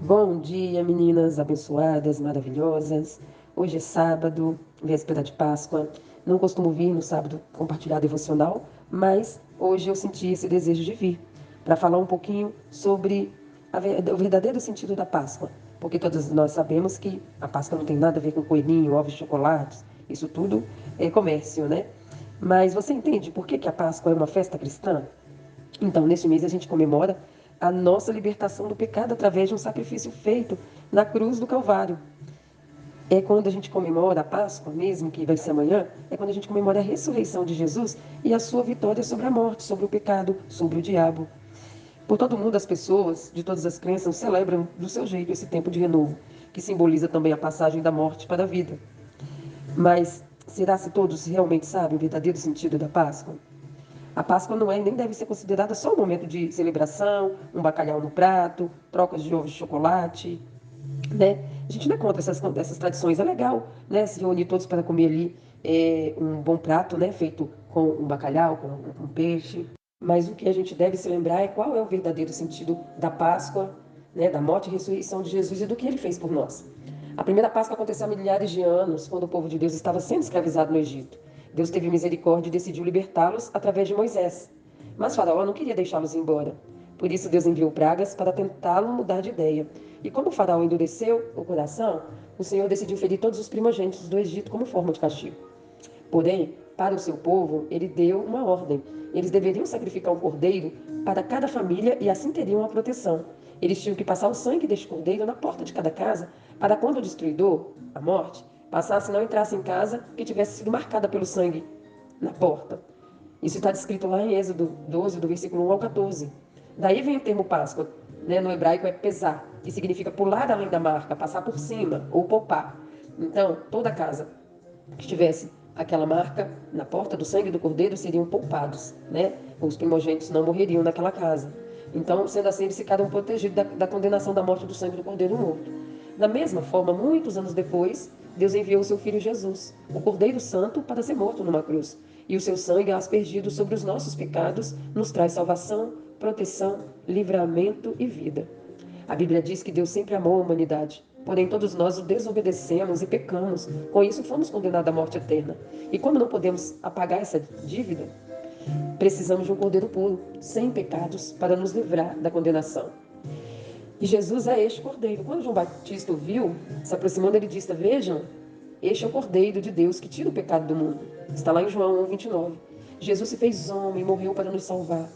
Bom dia, meninas abençoadas, maravilhosas. Hoje é sábado, véspera de Páscoa. Não costumo vir no sábado compartilhar devocional, mas hoje eu senti esse desejo de vir para falar um pouquinho sobre o verdadeiro sentido da Páscoa. Porque todos nós sabemos que a Páscoa não tem nada a ver com coelhinho, ovos de chocolate. Isso tudo é comércio, né? Mas você entende por que a Páscoa é uma festa cristã? Então, neste mês, a gente comemora a nossa libertação do pecado através de um sacrifício feito na cruz do Calvário. É quando a gente comemora a Páscoa, mesmo que vai ser amanhã, é quando a gente comemora a ressurreição de Jesus e a sua vitória sobre a morte, sobre o pecado, sobre o diabo. Por todo mundo, as pessoas de todas as crenças celebram do seu jeito esse tempo de renovo, que simboliza também a passagem da morte para a vida. Mas será se todos realmente sabem o verdadeiro sentido da Páscoa? A Páscoa não é e nem deve ser considerada só um momento de celebração, um bacalhau no prato, trocas de ovos de chocolate, né? A gente não é contra essas tradições, é legal, né? Se reunir todos para comer ali um bom prato, né? Feito com um bacalhau, com um peixe. Mas o que a gente deve se lembrar é qual é o verdadeiro sentido da Páscoa, né? Da morte e ressurreição de Jesus e do que ele fez por nós. A primeira Páscoa aconteceu há milhares de anos, quando o povo de Deus estava sendo escravizado no Egito. Deus teve misericórdia e decidiu libertá-los através de Moisés. Mas Faraó não queria deixá-los embora. Por isso Deus enviou pragas para tentá-lo mudar de ideia. E como o Faraó endureceu o coração, o Senhor decidiu ferir todos os primogênitos do Egito como forma de castigo. Porém, para o seu povo, ele deu uma ordem. Eles deveriam sacrificar um cordeiro para cada família e assim teriam a proteção. Eles tinham que passar o sangue deste cordeiro na porta de cada casa, para quando o destruidor, a morte, passasse e não entrasse em casa que tivesse sido marcada pelo sangue na porta. Isso está descrito lá em Êxodo 12, do versículo 1 ao 14. Daí vem o termo Páscoa, né? No hebraico é pesar, que significa pular além da marca, passar por cima ou poupar. Então, toda casa que tivesse aquela marca na porta do sangue do cordeiro seriam poupados, né? Os primogênitos não morreriam naquela casa. Então, sendo assim, eles ficaram protegidos da condenação da morte do sangue do cordeiro morto. Da mesma forma, muitos anos depois, Deus enviou o seu Filho Jesus, o Cordeiro Santo, para ser morto numa cruz. E o seu sangue, aspergido sobre os nossos pecados, nos traz salvação, proteção, livramento e vida. A Bíblia diz que Deus sempre amou a humanidade, porém todos nós o desobedecemos e pecamos. Com isso, fomos condenados à morte eterna. E como não podemos apagar essa dívida, precisamos de um cordeiro puro, sem pecados, para nos livrar da condenação. E Jesus é este cordeiro. Quando João Batista o viu, se aproximando, ele disse: Vejam, este é o cordeiro de Deus que tira o pecado do mundo. Está lá em João 1,29. Jesus se fez homem, morreu para nos salvar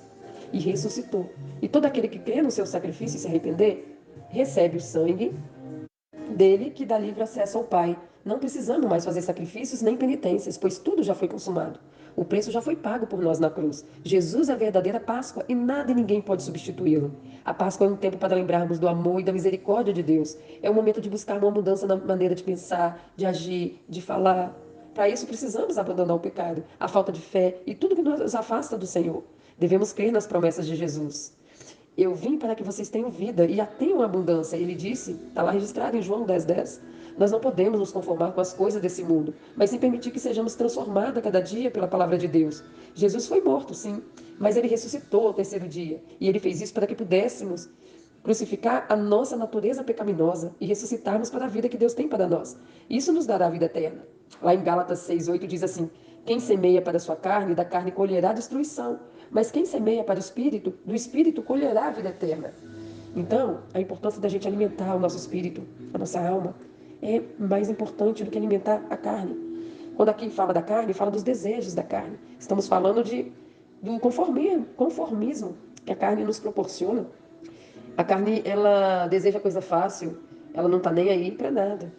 e ressuscitou. E todo aquele que crê no seu sacrifício e se arrepender, recebe o sangue dele que dá livre acesso ao Pai. Não precisamos mais fazer sacrifícios nem penitências, pois tudo já foi consumado. O preço já foi pago por nós na cruz. Jesus é a verdadeira Páscoa e nada e ninguém pode substituí-lo. A Páscoa é um tempo para lembrarmos do amor e da misericórdia de Deus. É um momento de buscar uma mudança na maneira de pensar, de agir, de falar. Para isso precisamos abandonar o pecado, a falta de fé e tudo que nos afasta do Senhor. Devemos crer nas promessas de Jesus. Eu vim para que vocês tenham vida e a tenham abundância. Ele disse, está lá registrado em João 10:10. Nós não podemos nos conformar com as coisas desse mundo, mas sim permitir que sejamos transformados a cada dia pela palavra de Deus. Jesus foi morto, sim, mas ele ressuscitou ao terceiro dia. E ele fez isso para que pudéssemos crucificar a nossa natureza pecaminosa e ressuscitarmos para a vida que Deus tem para nós. Isso nos dará a vida eterna. Lá em Gálatas 6:8 diz assim: Quem semeia para a sua carne, da carne colherá destruição. Mas quem semeia para o Espírito, do Espírito colherá a vida eterna. Então, a importância da gente alimentar o nosso espírito, a nossa alma, é mais importante do que alimentar a carne. Quando aqui fala da carne, fala dos desejos da carne. Estamos falando do conformismo que a carne nos proporciona. A carne, ela deseja coisa fácil, ela não está nem aí para nada.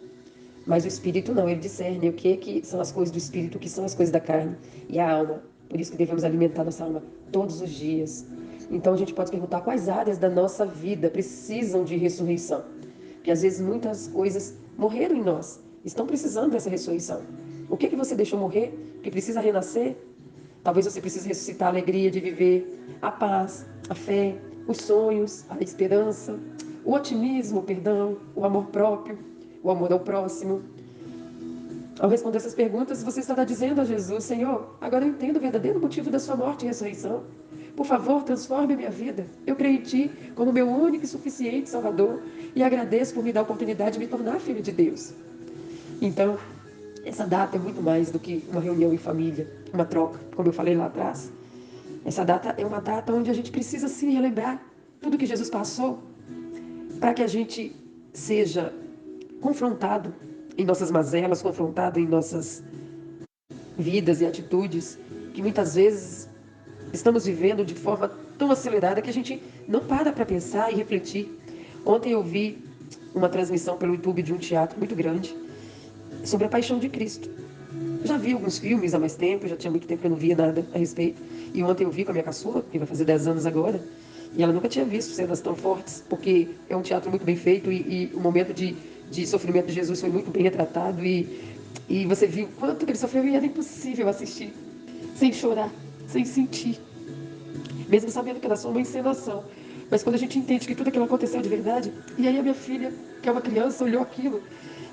Mas o espírito não, ele discerne o que são as coisas do espírito, o que são as coisas da carne e a alma. Por isso que devemos alimentar nossa alma todos os dias. Então a gente pode perguntar quais áreas da nossa vida precisam de ressurreição. Porque às vezes muitas coisas morreram em nós, estão precisando dessa ressurreição. O que você deixou morrer, que precisa renascer? Talvez você precise ressuscitar a alegria de viver, a paz, a fé, os sonhos, a esperança, o otimismo, o perdão, o amor próprio, o amor ao próximo. Ao responder essas perguntas, você estará dizendo a Jesus: Senhor, agora eu entendo o verdadeiro motivo da sua morte e ressurreição. Por favor, transforme a minha vida. Eu creio em Ti como meu único e suficiente Salvador e agradeço por me dar a oportunidade de me tornar filho de Deus. Então, essa data é muito mais do que uma reunião em família, uma troca, como eu falei lá atrás. Essa data é uma data onde a gente precisa sim relembrar tudo que Jesus passou para que a gente seja confrontado em nossas mazelas, confrontado em nossas vidas e atitudes que muitas vezes estamos vivendo de forma tão acelerada que a gente não para pensar e refletir. Ontem eu vi uma transmissão pelo YouTube de um teatro muito grande sobre a paixão de Cristo. Já vi alguns filmes há mais tempo, já tinha muito tempo que eu não via nada a respeito. E ontem eu vi com a minha caçula, que vai fazer 10 anos agora, e ela nunca tinha visto cenas tão fortes, porque é um teatro muito bem feito e o momento de sofrimento de Jesus foi muito bem retratado. E você viu quanto que ele sofreu e era impossível assistir sem chorar, sem sentir, mesmo sabendo que era só uma encenação. Mas quando a gente entende que tudo aquilo aconteceu de verdade, e aí a minha filha, que é uma criança, olhou aquilo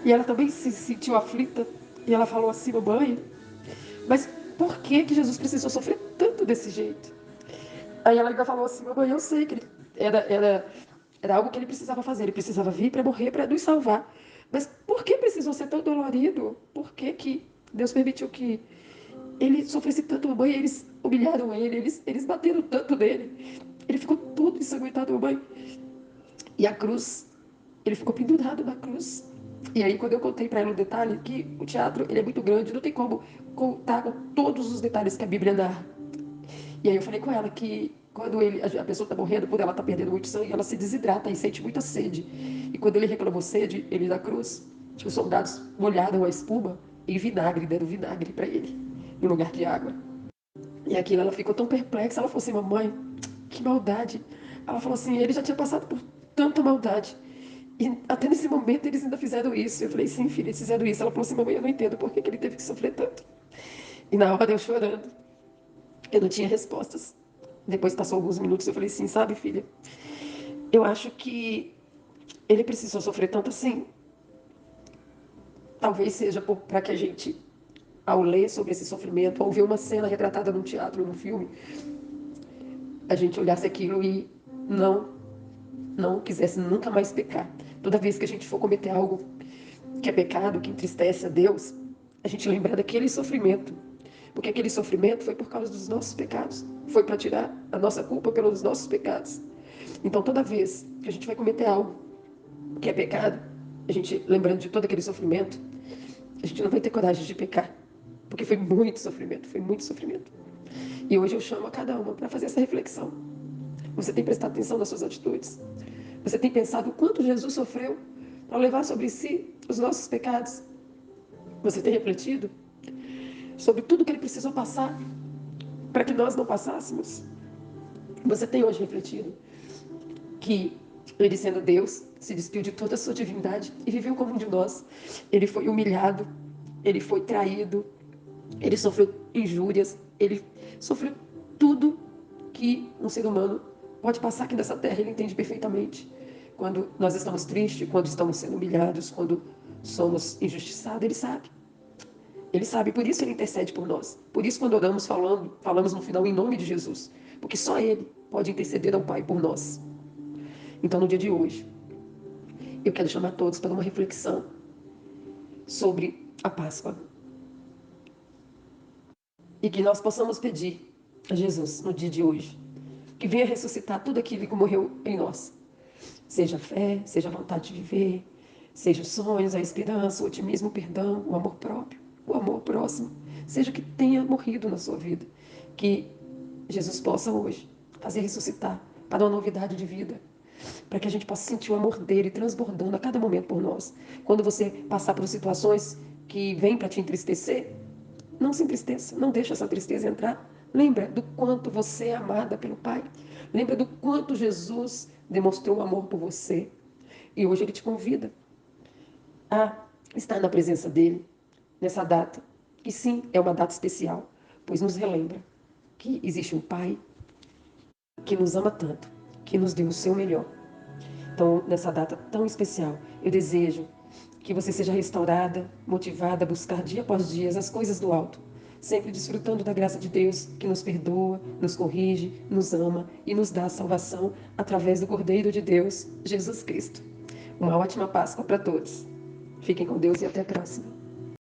e ela também se sentiu aflita e ela falou assim: mamãe, mas por que que Jesus precisou sofrer tanto desse jeito? Aí ela ainda falou assim: mamãe, eu sei que era algo que ele precisava fazer, ele precisava vir para morrer, para nos salvar. Mas por que precisou ser tão dolorido? Por que que Deus permitiu que ele sofresse tanto, mamãe? Eles humilharam ele, eles bateram tanto nele. Ele ficou todo ensanguentado, mamãe. E a cruz, ele ficou pendurado na cruz. E aí, quando eu contei para ela um detalhe, que o teatro ele é muito grande, não tem como contar com todos os detalhes que a Bíblia narra. E aí eu falei com ela que quando a pessoa está morrendo, por ela está perdendo muito sangue, ela se desidrata e sente muita sede. E quando ele reclamou sede, ele na cruz, os soldados molharam a espuma em vinagre, deram vinagre para ele, no lugar de água. E aquilo ela ficou tão perplexa, ela falou assim: mamãe, que maldade. Ela falou assim: ele já tinha passado por tanta maldade. E até nesse momento eles ainda fizeram isso. Eu falei: sim, filha, eles fizeram isso. Ela falou assim: mamãe, eu não entendo por que ele teve que sofrer tanto. E na hora eu chorando, eu não tinha respostas. Depois passou alguns minutos, eu falei assim: sabe, filha, eu acho que ele precisou sofrer tanto assim. Talvez seja para que a gente, ao ler sobre esse sofrimento, ao ver uma cena retratada num teatro, num filme, a gente olhasse aquilo e não quisesse nunca mais pecar. Toda vez que a gente for cometer algo que é pecado, que entristece a Deus, a gente lembrar daquele sofrimento. Porque aquele sofrimento foi por causa dos nossos pecados. Foi para tirar a nossa culpa pelos nossos pecados. Então, toda vez que a gente vai cometer algo que é pecado, a gente lembrando de todo aquele sofrimento, a gente não vai ter coragem de pecar. Porque foi muito sofrimento, foi muito sofrimento. E hoje eu chamo a cada uma para fazer essa reflexão. Você tem prestado atenção nas suas atitudes? Você tem pensado o quanto Jesus sofreu para levar sobre si os nossos pecados? Você tem refletido sobre tudo que ele precisou passar para que nós não passássemos? Você tem hoje refletido que ele, sendo Deus, se despiu de toda a sua divindade e viveu como um de nós? Ele foi humilhado, ele foi traído, ele sofreu injúrias, ele sofreu tudo que um ser humano pode passar aqui nessa terra. Ele entende perfeitamente. Quando nós estamos tristes, quando estamos sendo humilhados, quando somos injustiçados, ele sabe. Ele sabe, por isso ele intercede por nós. Por isso, quando oramos, falamos no final em nome de Jesus. Porque só ele pode interceder ao Pai por nós. Então, no dia de hoje, eu quero chamar todos para uma reflexão sobre a Páscoa. E que nós possamos pedir a Jesus, no dia de hoje, que venha ressuscitar tudo aquilo que morreu em nós. Seja a fé, seja a vontade de viver, seja os sonhos, a esperança, o otimismo, o perdão, o amor próprio, o amor próximo. Seja o que tenha morrido na sua vida. Que Jesus possa hoje fazer ressuscitar para uma novidade de vida. Para que a gente possa sentir o amor dele transbordando a cada momento por nós. Quando você passar por situações que vêm para te entristecer, não se entristeça, não deixe essa tristeza entrar. Lembra do quanto você é amada pelo Pai. Lembra do quanto Jesus demonstrou amor por você. E hoje Ele te convida a estar na presença dEle nessa data. E sim, é uma data especial, pois nos relembra que existe um Pai que nos ama tanto, que nos deu o seu melhor. Então, nessa data tão especial, eu desejo que você seja restaurada, motivada a buscar dia após dia as coisas do alto, sempre desfrutando da graça de Deus, que nos perdoa, nos corrige, nos ama e nos dá a salvação através do Cordeiro de Deus, Jesus Cristo. Uma ótima Páscoa para todos. Fiquem com Deus e até a próxima.